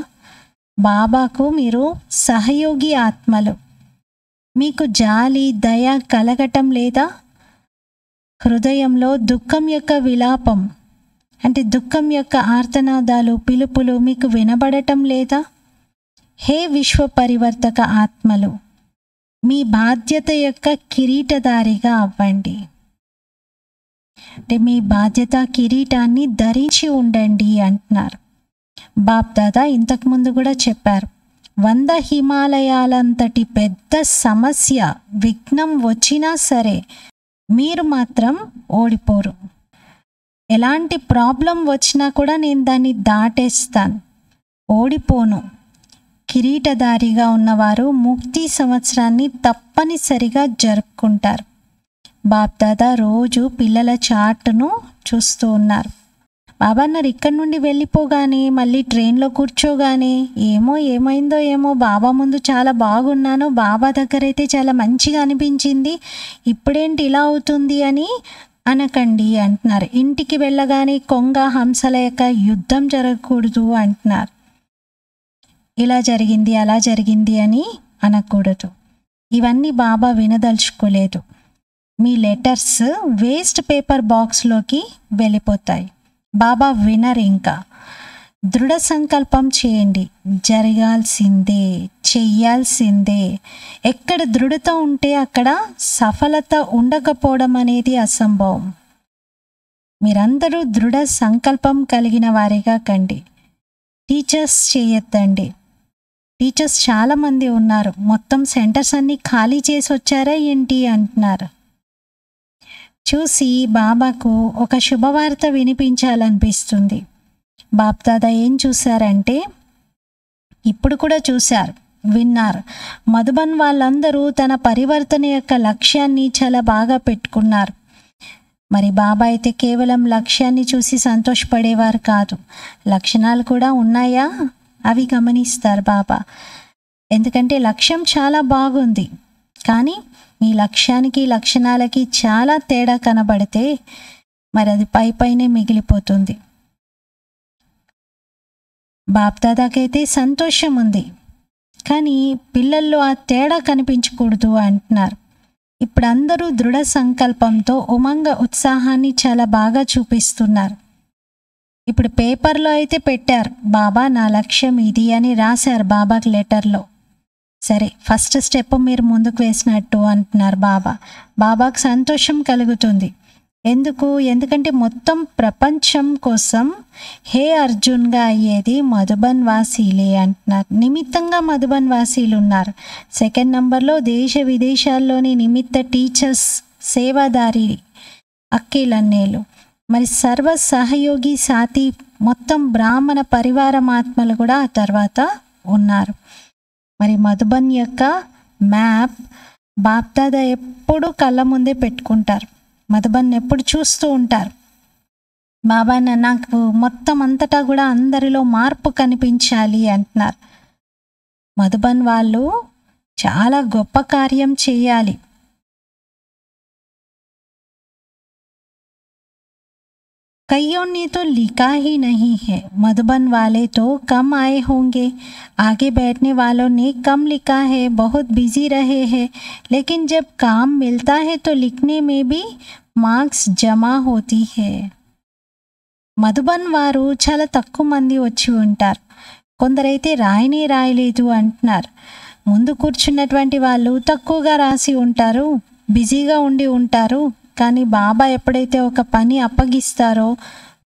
బాబాకు మీరు సహయోగి ఆత్మలు. మీకు జాలి, దయ కలగటం లేదా? హృదయంలో దుఃఖం యొక్క విలాపం అంటే దుఃఖం యొక్క ఆర్తనాదాలు, పిలుపులు మీకు వినబడటం లేదా? హే విశ్వ పరివర్తక ఆత్మలు, మీ బాధ్యత యొక్క కిరీటధారిగా అవ్వండి. అంటే మీ బాధ్యత కిరీటాన్ని ధరించి ఉండండి అంటున్నారు. బాప్దాదా ఇంతకుముందు కూడా చెప్పారు, 100 హిమాలయాలంతటి పెద్ద సమస్య, విఘ్నం వచ్చినా సరే మీరు మాత్రం ఓడిపోరు. ఎలాంటి ప్రాబ్లం వచ్చినా కూడా నేను దాన్ని దాటేస్తాను, ఓడిపోను. కిరీటధారిగా ఉన్నవారు ముక్తి సంవత్సరాన్ని తప్పనిసరిగా జరుపుకుంటారు. బాప్దాదా రోజు పిల్లల చార్టును చూస్తూ ఉన్నారు. బాబా అన్నారు, ఇక్కడి నుండి వెళ్ళిపోగానే మళ్ళీ ట్రైన్లో కూర్చోగానే ఏమైందో ఏమో, బాబా ముందు చాలా బాగున్నాను, బాబా దగ్గర అయితే చాలా మంచిగా అనిపించింది, ఇప్పుడేంటి ఇలా అవుతుంది అని అనకండి అంటున్నారు. ఇంటికి వెళ్ళగానే కొంగ హంసల యొక్క యుద్ధం జరగకూడదు అంటున్నారు. ఇలా జరిగింది అలా జరిగింది అని అనకూడదు. ఇవన్నీ బాబా వినదలుచుకోలేదు. మీ లెటర్స్ వేస్ట్ పేపర్ బాక్స్లోకి వెళ్ళిపోతాయి. బాబా వినరు. ఇంకా దృఢ సంకల్పం చేయండి, జరగాల్సిందే, చెయ్యాల్సిందే. ఎక్కడ దృఢత ఉంటే అక్కడ సఫలత ఉండకపోవడం అనేది అసంభవం. మీరందరూ దృఢ సంకల్పం కలిగిన వారిగా కండి. టీచర్స్ చేయొద్దండి. టీచర్స్ చాలామంది ఉన్నారు, మొత్తం సెంటర్స్ అన్నీ ఖాళీ చేసి వచ్చారా ఏంటి అంటున్నారు. చూసి బాబాకు ఒక శుభవార్త వినిపించాలనిపిస్తుంది. బాప్దాదా ఏం చూశారంటే, ఇప్పుడు కూడా చూశారు, విన్నారు. మధుబన్ వాళ్ళందరూ తన పరివర్తన యొక్క లక్ష్యాన్ని చాలా బాగా పెట్టుకున్నారు. మరి బాబా అయితే కేవలం లక్ష్యాన్ని చూసి సంతోషపడేవారు కాదు, లక్షణాలు కూడా ఉన్నాయా అవి గమనిస్తారు బాబా. ఎందుకంటే లక్ష్యం చాలా బాగుంది, కానీ మీ లక్ష్యానికి లక్షణాలకి చాలా తేడా కనబడితే మరి అది పైనే మిగిలిపోతుంది. బాప్దాదాకైతే సంతోషం ఉంది, కానీ పిల్లల్లో ఆ తేడా కనిపించకూడదు అంటున్నారు. ఇప్పుడు అందరూ దృఢ సంకల్పంతో ఉమంగ ఉత్సాహాన్ని చాలా బాగా చూపిస్తున్నారు. ఇప్పుడు పేపర్లో అయితే పెట్టారు, బాబా నా లక్ష్యం ఇది అని రాశారు బాబాకి లెటర్లో. సరే, ఫస్ట్ స్టెప్ మీరు ముందుకు వేసినట్టు అంటున్నారు బాబా. బాబాకు సంతోషం కలుగుతుంది. ఎందుకంటే మొత్తం ప్రపంచం కోసం హే అర్జున్గా అయ్యేది మధుబన్ వాసీలే అంటున్నారు. నిమిత్తంగా మధుబన్ వాసీలు ఉన్నారు. సెకండ్ నంబర్లో దేశ విదేశాల్లోని నిమిత్త టీచర్స్, సేవాదారి అక్కేలన్నేలు, మరి సర్వ సహయోగి సాతి మొత్తం బ్రాహ్మణ పరివారమాత్మలు కూడా ఆ తర్వాత ఉన్నారు. మరి మధుబన్ యొక్క మ్యాప్ బాప్దాదా ఎప్పుడు కళ్ళ ముందే పెట్టుకుంటారు. మధుబన్ ఎప్పుడు చూస్తూ ఉంటారు. బాబా నాకు మొత్తం అంతటా కూడా అందరిలో మార్పు కనిపించాలి అంటున్నారు. మధుబన్ వాళ్ళు చాలా గొప్ప కార్యం చేయాలి. कईयों ने तो लिखा ही नहीं है, मधुबन वाले तो कम आए होंगे, आगे बैठने वालों ने कम लिखा है, बहुत बिजी रहे हैं, लेकिन जब काम मिलता है तो लिखने में भी మార్క్స్ జమా होती है. మధుబన్ వారు చాలా తక్కువ మంది వచ్చి ఉంటారు, కొందరైతే రాయలేదు అంటున్నారు. ముందు కూర్చున్నటువంటి వాళ్ళు తక్కువగా రాసి ఉంటారు, బిజీగా ఉండి ఉంటారు. కానీ బాబా ఎప్పుడైతే ఒక పని అప్పగిస్తారో,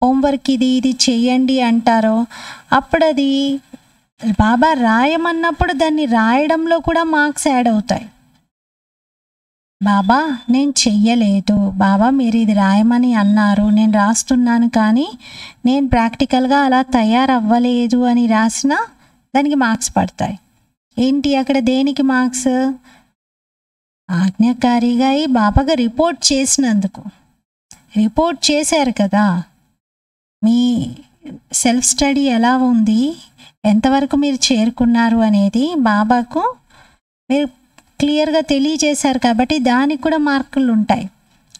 హోంవర్క్ ఇది చేయండి అంటారో, అప్పుడు అది బాబా రాయమన్నప్పుడు దాన్ని రాయడంలో కూడా మార్క్స్ యాడ్ అవుతాయి. బాబా నేను చెయ్యలేదు, బాబా మీరు ఇది రాయమని అన్నారు, నేను రాస్తున్నాను, కానీ నేను ప్రాక్టికల్గా అలా తయారవ్వలేదు అని రాసినా దానికి మార్క్స్ పడతాయి. ఏంటి అక్కడ దేనికి మార్క్స్? ఆజ్ఞాకారిగా ఈ బాబాగా రిపోర్ట్ చేసినందుకు. రిపోర్ట్ చేశారు కదా, మీ సెల్ఫ్ స్టడీ ఎలా ఉంది, ఎంతవరకు మీరు చేరుకున్నారు అనేది బాబాకు మీరు క్లియర్గా తెలియజేశారు కాబట్టి దానికి కూడా మార్కులు ఉంటాయి.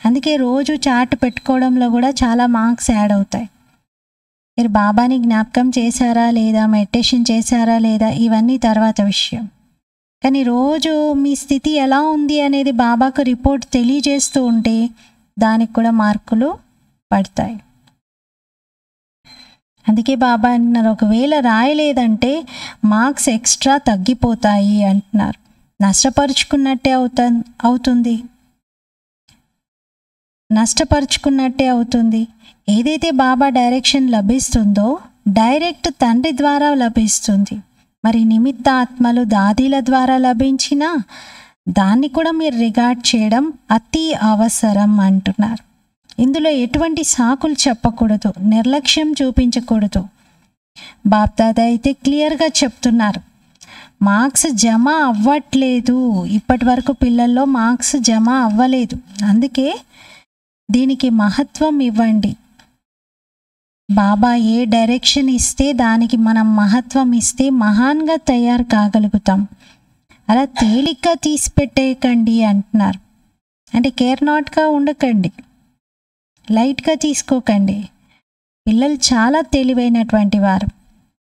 అందుకే రోజు చార్ట్ పెట్టుకోవడంలో కూడా చాలా మార్క్స్ యాడ్ అవుతాయి. మీరు బాబాని జ్ఞాపకం చేశారా లేదా, మెడిటేషన్ చేశారా లేదా, ఇవన్నీ తర్వాత విషయం. కానీ రోజు మీ స్థితి ఎలా ఉంది అనేది బాబాకు రిపోర్ట్ తెలియజేస్తూ ఉంటే దానికి కూడా మార్కులు పడతాయి. అందుకే బాబా అంటున్నారు, ఒకవేళ రాయలేదంటే మార్క్స్ ఎక్స్ట్రా తగ్గిపోతాయి అంటున్నారు. నష్టపరుచుకున్నట్టే అవుతుంది. ఏదైతే బాబా డైరెక్షన్ లభిస్తుందో డైరెక్ట్ తండ్రి ద్వారా లభిస్తుంది. మరి నిమిత్త ఆత్మలు దాదీల ద్వారా లభించినా దాన్ని కూడా మీరు రిగార్డ్ చేయడం అతి అవసరం అంటున్నారు. ఇందులో ఎటువంటి సాకులు చెప్పకూడదు, నిర్లక్ష్యం చూపించకూడదు. బాప్దాదా అయితే క్లియర్గా చెప్తున్నారు, మార్క్స్ జమ అవ్వట్లేదు, ఇప్పటి వరకు పిల్లల్లో మార్క్స్ జమ అవ్వలేదు, అందుకే దీనికి మహత్వం ఇవ్వండి. బాబా ఏ డైరెక్షన్ ఇస్తే దానికి మనం మహత్వం ఇస్తే మహాన్గా తయారు కాగలుగుతాం. అలా తేలిగ్గా తీసి పెట్టేయకండి అంటున్నారు. అంటే కేర్ నాట్గా ఉండకండి, లైట్గా తీసుకోకండి. పిల్లలు చాలా తెలివైనటువంటి వారు.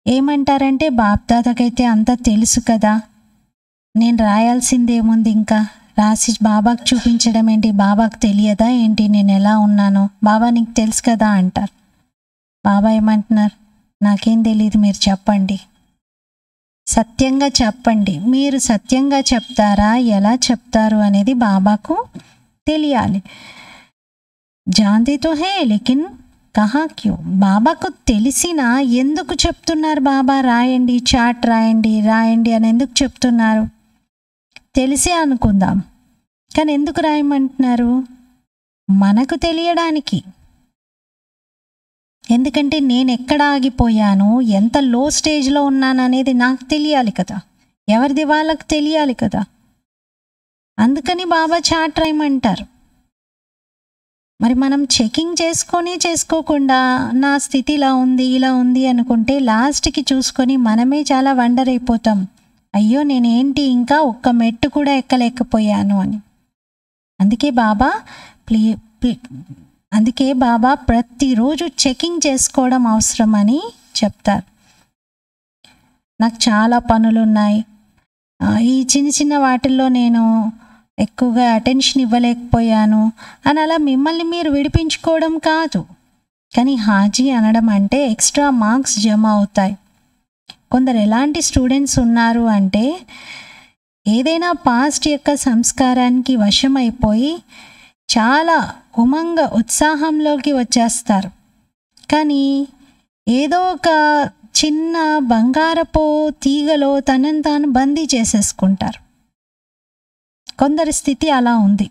ఏమంటారంటే బాప్దాదాకైతే అంతా తెలుసు కదా, నేను రాయాల్సిందేముంది, ఇంకా రాసి బాబాకు చూపించడం ఏంటి, బాబాకు తెలియదా ఏంటి నేను ఎలా ఉన్నానో, బాబా నీకు తెలుసు కదా అంటారు. బాబా ఏమంటున్నారు, నాకేం తెలియదు, మీరు చెప్పండి, సత్యంగా చెప్పండి. మీరు సత్యంగా చెప్తారా, ఎలా చెప్తారు అనేది బాబాకు తెలియాలి. జాన్తే తో హే లేకిన్ కహా క్యూ, బాబాకు తెలిసినా ఎందుకు చెప్తున్నారు బాబా రాయండి, చాట్ రాయండి రాయండి అని ఎందుకు చెప్తున్నారు? తెలిసే అనుకుందాం, కానీ ఎందుకు రాయమంటున్నారు? మనకు తెలియడానికి. ఎందుకంటే నేను ఎక్కడ ఆగిపోయాను, ఎంత లో స్టేజ్లో ఉన్నాను అనేది నాకు తెలియాలి కదా, ఎవరిది వాళ్ళకు తెలియాలి కదా. అందుకని బాబా చాట్ రాయమంటారు. మరి మనం చెకింగ్ చేసుకోకుండా నా స్థితి ఇలా ఉంది ఇలా ఉంది అనుకుంటే లాస్ట్కి చూసుకొని మనమే చాలా వండర్ అయిపోతాం, అయ్యో నేనేంటి ఇంకా ఒక్క మెట్టు కూడా ఎక్కలేకపోయాను అని. అందుకే బాబా ప్రతిరోజు చెకింగ్ చేసుకోవడం అవసరమని చెప్తారు. నాకు చాలా పనులు ఉన్నాయి, ఈ చిన్న చిన్న వాటిల్లో నేను ఎక్కువగా అటెన్షన్ ఇవ్వలేకపోయాను అని అలా మిమ్మల్ని మీరు విడిపించుకోవడం కాదు. కానీ హాజీ అనడం అంటే ఎక్స్ట్రా మార్క్స్ జమ అవుతాయి. కొందరు ఎలాంటి స్టూడెంట్స్ ఉన్నారు అంటే ఏదైనా పాస్ట్ యొక్క సంస్కారానికి వశమైపోయి చాలా ఉత్సాహంలోకి వచ్చేస్తారు, కానీ ఏదో ఒక చిన్న బంగారపు తీగలో తనని తాను బందీ చేసేసుకుంటారు. కొందరి స్థితి అలా ఉంది.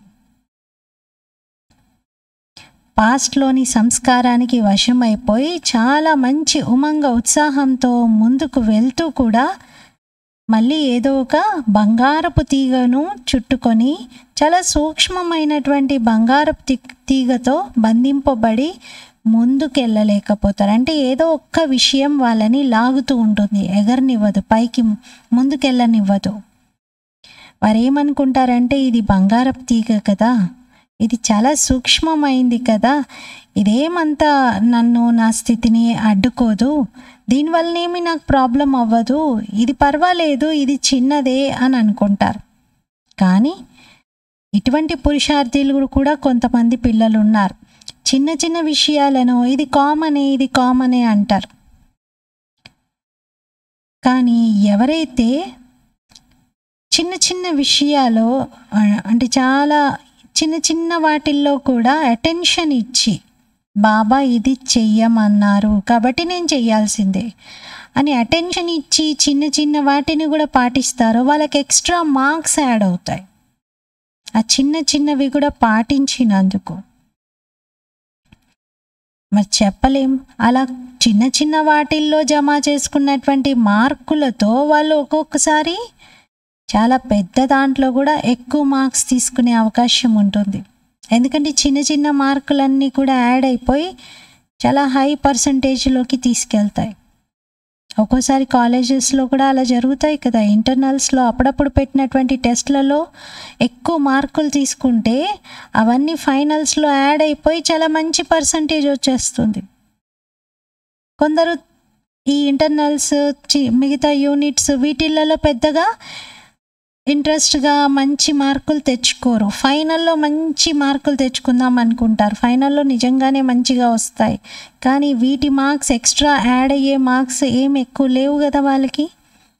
పాస్ట్లోని సంస్కారానికి వశమైపోయి చాలా మంచి ఉత్సాహంతో ముందుకు వెళ్తూ కూడా మళ్ళీ ఏదో ఒక బంగారపు తీగను చుట్టుకొని చాలా సూక్ష్మమైనటువంటి బంగారపు తీగతో బంధింపబడి ముందుకెళ్ళలేకపోతారు. అంటే ఏదో ఒక్క విషయం వాళ్ళని లాగుతూ ఉంటుంది, ఎగరనివ్వదు, పైకి ముందుకెళ్ళనివ్వదు. వారు ఏమనుకుంటారంటే ఇది బంగారపు తీగ కదా, ఇది చాలా సూక్ష్మమైంది కదా, ఇదేమంతా నా స్థితిని అడ్డుకోదు, దీనివల్లనేమి నాకు ప్రాబ్లం అవ్వదు, ఇది పర్వాలేదు, ఇది చిన్నదే అని అనుకుంటారు. కానీ ఇటువంటి పురుషార్థులు కూడా కొంతమంది పిల్లలు ఉన్నారు. చిన్న చిన్న విషయాలను ఇది కామనే అంటారు. కానీ ఎవరైతే చిన్న చిన్న విషయాలు అంటే చాలా చిన్న వాటిల్లో కూడా అటెన్షన్ ఇచ్చి బాబా ఇది చెయ్యమన్నారు కాబట్టి నేను చెయ్యాల్సిందే అని అటెన్షన్ ఇచ్చి చిన్న వాటిని కూడా పాటిస్తారో వాళ్ళకి ఎక్స్ట్రా మార్క్స్ యాడ్ అవుతాయి. ఆ చిన్నవి కూడా పాటించినందుకు. మరి చెప్పలేం, అలా చిన్న వాటిల్లో జమ చేసుకున్నటువంటి మార్కులతో వాళ్ళు ఒక్కొక్కసారి చాలా పెద్ద దాంట్లో కూడా ఎక్కువ మార్క్స్ తీసుకునే అవకాశం ఉంటుంది. ఎందుకంటే చిన్న మార్కులన్నీ కూడా యాడ్ అయిపోయి చాలా హై పర్సంటేజ్లోకి తీసుకెళ్తాయి. ఒక్కోసారి కాలేజెస్లో కూడా అలా జరుగుతాయి కదా, ఇంటర్నల్స్లో అప్పుడప్పుడు పెట్టినటువంటి టెస్ట్లలో ఎక్కువ మార్కులు తీసుకుంటే అవన్నీ ఫైనల్స్లో యాడ్ అయిపోయి చాలా మంచి పర్సంటేజ్ వచ్చేస్తుంది. కొందరు ఈ ఇంటర్నల్స్ మిగతా యూనిట్స్ వీటిల్లో పెద్దగా ఇంట్రెస్ట్గా మంచి మార్కులు తెచ్చుకోరు, ఫైనల్లో మంచి మార్కులు తెచ్చుకుందాం అనుకుంటారు, ఫైనల్లో నిజంగానే మంచిగా వస్తాయి, కానీ వీటి మార్క్స్ ఎక్స్ట్రా యాడ్ అయ్యే మార్క్స్ ఏం ఎక్కువ లేవు కదా వాళ్ళకి,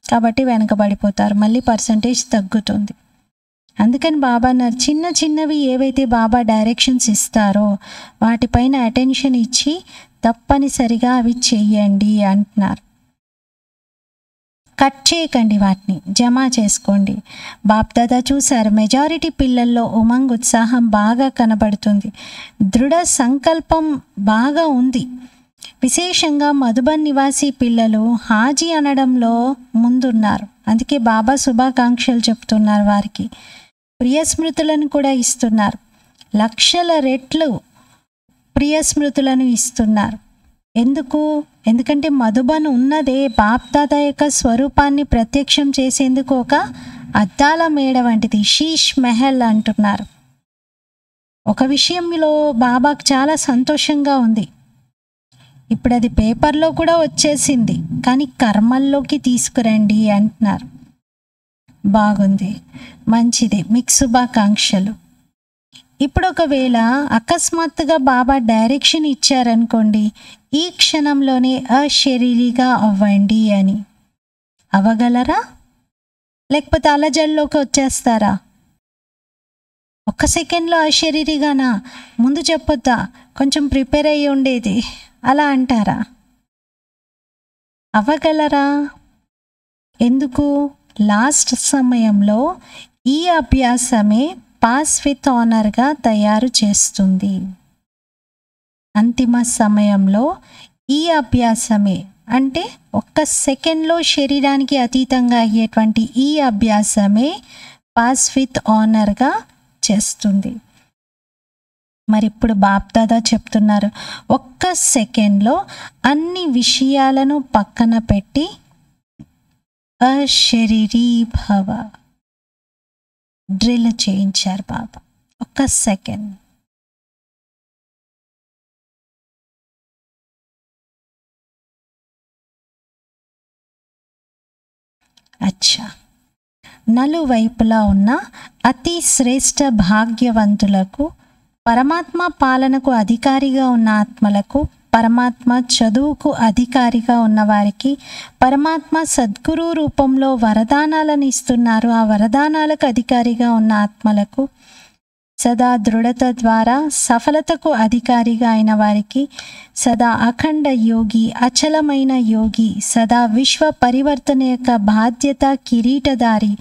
కాబట్టి వెనకబడిపోతారు, మళ్ళీ పర్సంటేజ్ తగ్గుతుంది. అందుకని బాబా అన్నారు చిన్నవి ఏవైతే బాబా డైరెక్షన్స్ ఇస్తారో వాటిపైన అటెన్షన్ ఇచ్చి తప్పనిసరిగా అవి చెయ్యండి అంటున్నారు. కట్ చేయకండి, వాటిని జమ చేసుకోండి. బాప్దాదా చూశారు, మెజారిటీ పిల్లల్లో ఉమంగ్ ఉత్సాహం బాగా కనబడుతుంది, దృఢ సంకల్పం బాగా ఉంది. విశేషంగా మధుబన్ నివాసీ పిల్లలు హాజీ అనడంలో ముందున్నారు. అందుకే బాబా శుభాకాంక్షలు చెప్తున్నారు, వారికి ప్రియ స్మృతులను కూడా ఇస్తున్నారు. లక్షల రెట్లు ప్రియ స్మృతులను ఇస్తున్నారు. ఎందుకంటే మధుబన్ ఉన్నదే బాప్దాదా యొక్క స్వరూపాన్ని ప్రత్యక్షం చేసేందుకు ఒక అద్దాల మేడ వంటిది, శీష్ మెహల్ అంటున్నారు. ఒక విషయంలో బాబాకు చాలా సంతోషంగా ఉంది, ఇప్పుడు అది పేపర్లో కూడా వచ్చేసింది, కానీ కర్మల్లోకి తీసుకురండి అంటున్నారు. బాగుంది, మంచిది, మీకు శుభాకాంక్షలు. ఇప్పుడు ఒకవేళ అకస్మాత్తుగా బాబా డైరెక్షన్ ఇచ్చారనుకోండి, ఈ క్షణంలోనే అశరీరిగా అవ్వండి అని, అవ్వగలరా? లేకపోతే అలజల్లోకి వచ్చేస్తారా? ఒక్క సెకండ్లో అశరీరిగానా? ముందు చెప్పొద్దా, కొంచెం ప్రిపేర్ అయ్యి ఉండేది అలా అంటారా? అవ్వగలరా? ఎందుకు? లాస్ట్ సమయంలో ఈ అభ్యాసమే పాస్ విత్ ఆనర్గా తయారు చేస్తుంది. అంతిమ సమయంలో ఈ అభ్యాసమే, అంటే ఒక్క సెకండ్లో శరీరానికి అతీతంగా అయ్యేటువంటి ఈ అభ్యాసమే పాస్ విత్ ఆనర్గా చేస్తుంది. మరి ఇప్పుడు బాప్దాదా చెప్తున్నారు, ఒక్క సెకండ్లో అన్ని విషయాలను పక్కన పెట్టి అశరీరీ భవ డ్రిల్ చేయించారు బాబా. ఒక్క సెకండ్. అచ్చా, నలువైపులా ఉన్న అతి శ్రేష్ఠ భాగ్యవంతులకు, పరమాత్మ పాలనకు అధికారిగా ఉన్న ఆత్మలకు, పరమాత్మ చదువుకు అధికారిగా ఉన్నవారికి పరమాత్మ సద్గురు రూపంలో వరదానాలను ఇస్తున్నారు. ఆ వరదానాలకు అధికారిగా ఉన్న ఆత్మలకు, సదా దృఢత ద్వారా సఫలతకు అధికారిగా అయిన వారికి, సదా అఖండ యోగి, అచలమైన యోగి, సదా విశ్వ పరివర్తన యొక్క బాధ్యత కిరీటదారి,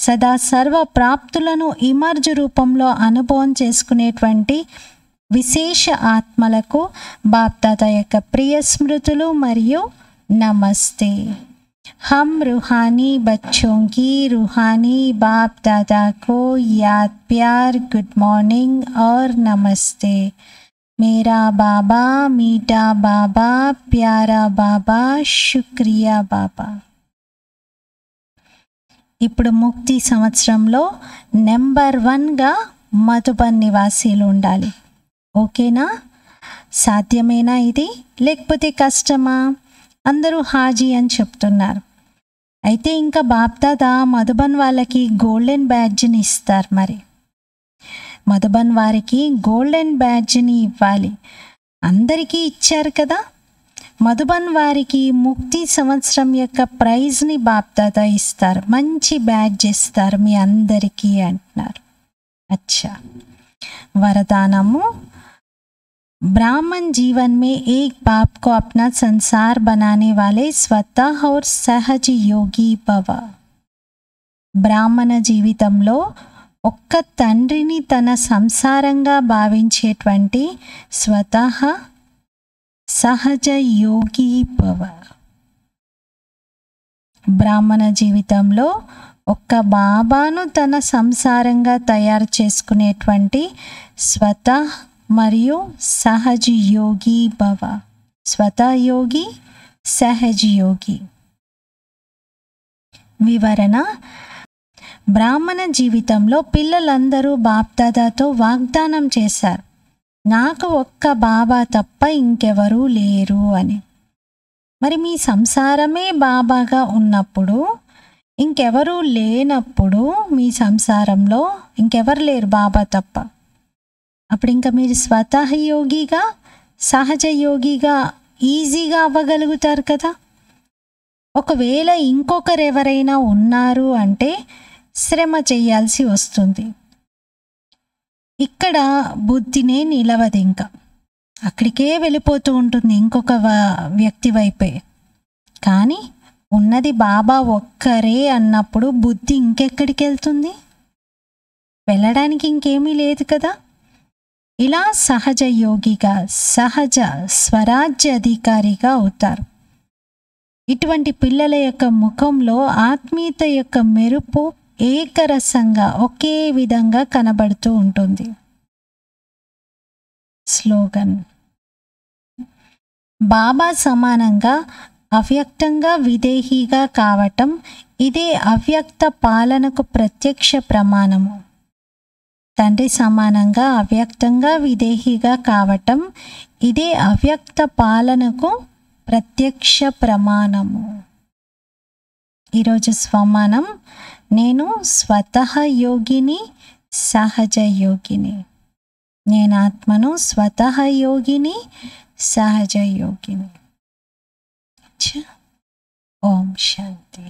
సదా సర్వ ప్రాప్తులను ఇమర్జ్ రూపంలో అనుభవం చేసుకునేటువంటి విశేష ఆత్మలకు బాప్దాదా యొక్క ప్రియ స్మృతులు మరియు నమస్తే. हम रूहानी बच्चों की रूहानी बाप दादा को याद, प्यार, गुड मॉर्निंग और नमस्ते. मेरा बाबा मीठा बाबा, प्यारा बाबा, शुक्रिया बाबा. ఇప్పుడు ముక్తి సంవత్సరంలో నెంబర్ 1గా మధుబన్ నివాసీలు ఉండాలి. ఓకేనా? సాధ్యమేనా ఇది? లేకపోతే కష్టమా? అందరూ హాజీ అని చెప్తున్నారు. అయితే ఇంకా బాప్దాదా మధుబన్ వాళ్ళకి గోల్డెన్ బ్యాడ్జ్ని ఇస్తారు. మరి మధుబన్ వారికి గోల్డెన్ బ్యాడ్జ్ని ఇవ్వాలి. అందరికీ ఇచ్చారు కదా. మధుబన్ వారికి ముక్తి సంవత్సరం యొక్క ప్రైజ్ని బాప్దాదా ఇస్తారు, మంచి బ్యాడ్జ్ ఇస్తారు మీ అందరికీ అంటున్నారు. అచ్చా, వరదానము, ब्राह्मण जीवन में एक बाप को अपना संसार बनाने वाले स्वतः और सहज योगी भव. బ్రాహ్మణ జీవితంలో ఒక్క తండ్రిని తన సంసారంగా భావించేటువంటి స్వతః సహజ యోగి భవ. బ్రాహ్మణ జీవితంలో ఒక్క బాబాను తన సంసారంగా తయారు చేసుకునేటువంటి స్వతః మరియు సహజ్ యోగి భవ. స్వతః యోగి, సహజ్ యోగి. వివరణ: బ్రాహ్మణ జీవితంలో పిల్లలందరూ బాప్దాదాతో వాగ్దానం చేశారు, నాకు ఒక్క బాబా తప్ప ఇంకెవరూ లేరు అని. మరి మీ సంసారమే బాబాగా ఉన్నప్పుడు, ఇంకెవరూ లేనప్పుడు, మీ సంసారంలో ఇంకెవరు లేరు బాబా తప్ప, అప్పుడు ఇంకా మీరు స్వతః యోగిగా, సహజ యోగిగా ఈజీగా అవ్వగలుగుతారు కదా. ఒకవేళ ఇంకొకరెవరైనా ఉన్నారు అంటే శ్రమ చేయాల్సి వస్తుంది. ఇక్కడ బుద్ధినే నిలవదు, ఇంకా అక్కడికే వెళ్ళిపోతూ ఉంటుంది ఇంకొక వ్యక్తి వైపే. కానీ ఉన్నది బాబా ఒక్కరే అన్నప్పుడు బుద్ధి ఇంకెక్కడికి వెళ్తుంది? వెళ్ళడానికి ఇంకేమీ లేదు కదా. ఇలా సహజ యోగిగా, సహజ స్వరాజ్య అధికారిగా అవుతారు. ఇటువంటి పిల్లల యొక్క ముఖంలో ఆత్మీయత యొక్క మెరుపు ఏకరసంగా ఒకే విధంగా కనబడుతూ ఉంటుంది. స్లోగన్: బాబా సమానంగా అవ్యక్తంగా విదేహీగా కావటం ఇదే అవ్యక్త పాలనకు ప్రత్యక్ష ప్రమాణము. తండ్రి సమానంగా అవ్యక్తంగా విదేహీగా కావటం ఇదే అవ్యక్త పాలనకు ప్రత్యక్ష ప్రమాణము. ఈరోజు స్వమానం: నేను స్వతః యోగిని, సహజ యోగిని. నేను ఆత్మను, స్వతః యోగిని, సహజ యోగిని. ఓం శాంతి.